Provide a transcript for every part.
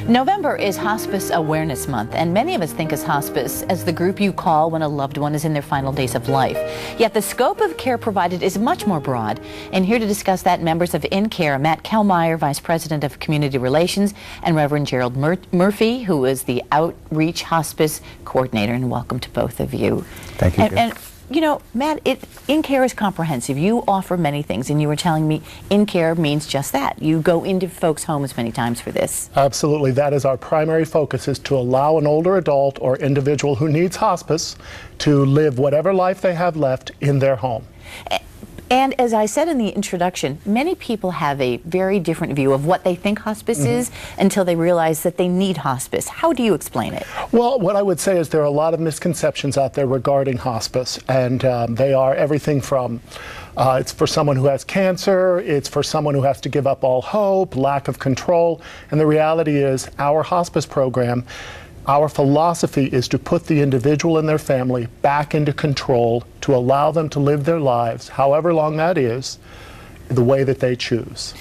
November is Hospice Awareness Month, and many of us think of hospice as the group you call when a loved one is in their final days of life. Yet the scope of care provided is much more broad. And here to discuss that, members of In Care, Matt Kehlmeier, Vice President of Community Relations, and Reverend Murphy, who is the Outreach Hospice Coordinator. And welcome to both of you. Thank you. And you know, Matt, In Care is comprehensive. You offer many things, and you were telling me In Care means just that. You go into folks' homes many times for this. Absolutely. That is our primary focus, is to allow an older adult or individual who needs hospice to live whatever life they have left in their home. And as I said in the introduction, many people have a very different view of what they think hospice is until they realize that they need hospice. How do you explain it? Well, what I would say is there are a lot of misconceptions out there regarding hospice, and they are everything from it's for someone who has cancer, it's for someone who has to give up all hope, lack of control, and the reality is our hospice program, our philosophy is to put the individual and their family back into control, to allow them to live their lives, however long that is, the way that they choose.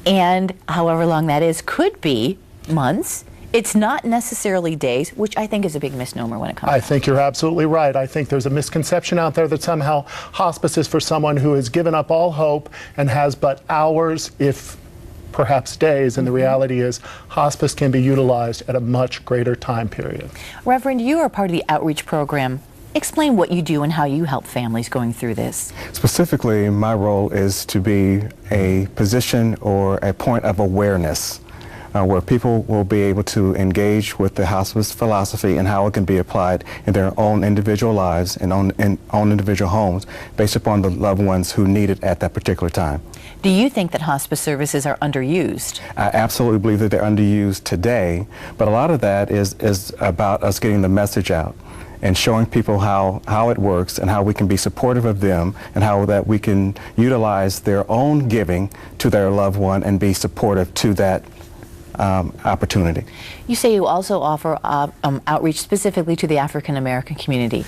And however long that is could be months. It's not necessarily days, which I think is a big misnomer when it comes to I think you're absolutely right. I think there's a misconception out there that somehow hospice is for someone who has given up all hope and has but hours, if perhaps days, and the reality is hospice can be utilized at a much greater time period. Reverend, you are part of the outreach program. Explain what you do and how you help families going through this. Specifically, my role is to be a position or a point of awareness where people will be able to engage with the hospice philosophy and how it can be applied in their own individual lives and own individual homes based upon the loved ones who need it at that particular time. Do you think that hospice services are underused? I absolutely believe that they're underused today, but a lot of that is about us getting the message out and showing people how it works and how we can be supportive of them and how that we can utilize their own giving to their loved one and be supportive to that opportunity. You say you also offer outreach specifically to the African American community.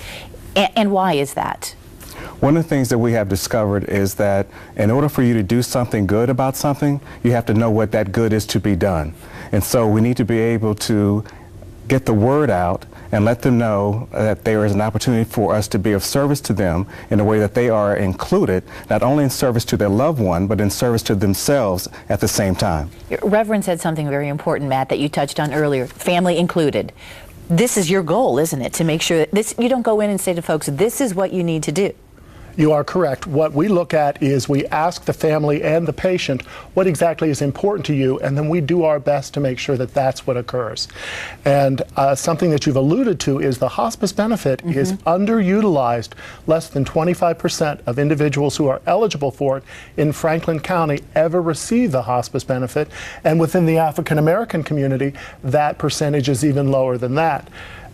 And why is that? One of the things that we have discovered is that in order for you to do something good about something, you have to know what that good is to be done. And so we need to be able to get the word out and let them know that there is an opportunity for us to be of service to them in a way that they are included, not only in service to their loved one, but in service to themselves at the same time. Reverend said something very important, Matt, that you touched on earlier, family included. This is your goal, isn't it, to make sure that this, you don't go in and say to folks, this is what you need to do. You are correct. What we look at is we ask the family and the patient what exactly is important to you, and then we do our best to make sure that that's what occurs. And something that you've alluded to is the hospice benefit is underutilized. Less than 25% of individuals who are eligible for it in Franklin County ever receive the hospice benefit, and within the African American community, that percentage is even lower than that.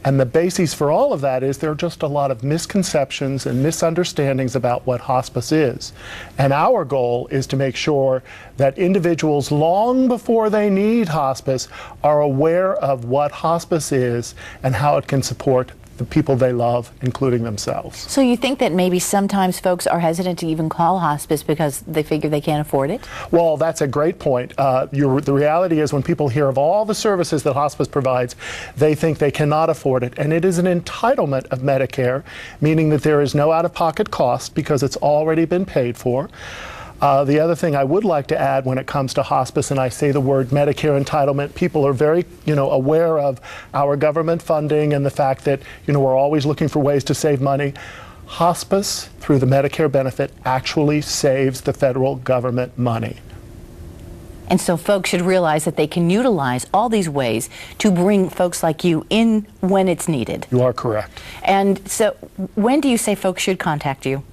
And the basis for all of that is there are just a lot of misconceptions and misunderstandings about what hospice is. And our goal is to make sure that individuals, long before they need hospice, are aware of what hospice is and how it can support the people they love, including themselves. So you think that maybe sometimes folks are hesitant to even call hospice because they figure they can't afford it? Well, that's a great point. The reality is when people hear of all the services that hospice provides, they think they cannot afford it. And it is an entitlement of Medicare, meaning that there is no out-of-pocket cost because it's already been paid for. The other thing I would like to add when it comes to hospice, and I say the word Medicare entitlement, people are very, aware of our government funding and the fact that, we're always looking for ways to save money. Hospice, through the Medicare benefit, actually saves the federal government money. And so folks should realize that they can utilize all these ways to bring folks like you in when it's needed. You are correct. And so when do you say folks should contact you?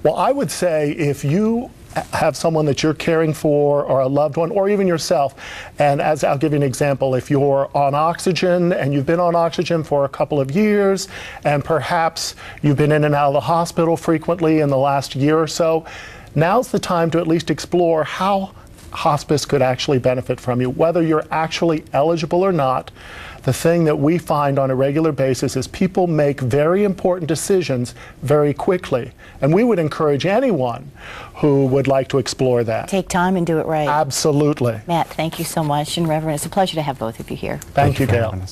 Well, I would say if you have someone that you're caring for, or a loved one, or even yourself, and as I'll give you an example, if you're on oxygen and you've been on oxygen for a couple of years, and perhaps you've been in and out of the hospital frequently in the last year or so, now's the time to at least explore how hospice could actually benefit from you. Whether you're actually eligible or not, the thing that we find on a regular basis is people make very important decisions very quickly. And we would encourage anyone who would like to explore that. Take time and do it right. Absolutely. Matt, thank you so much. And Reverend, it's a pleasure to have both of you here. Thank you, Gail.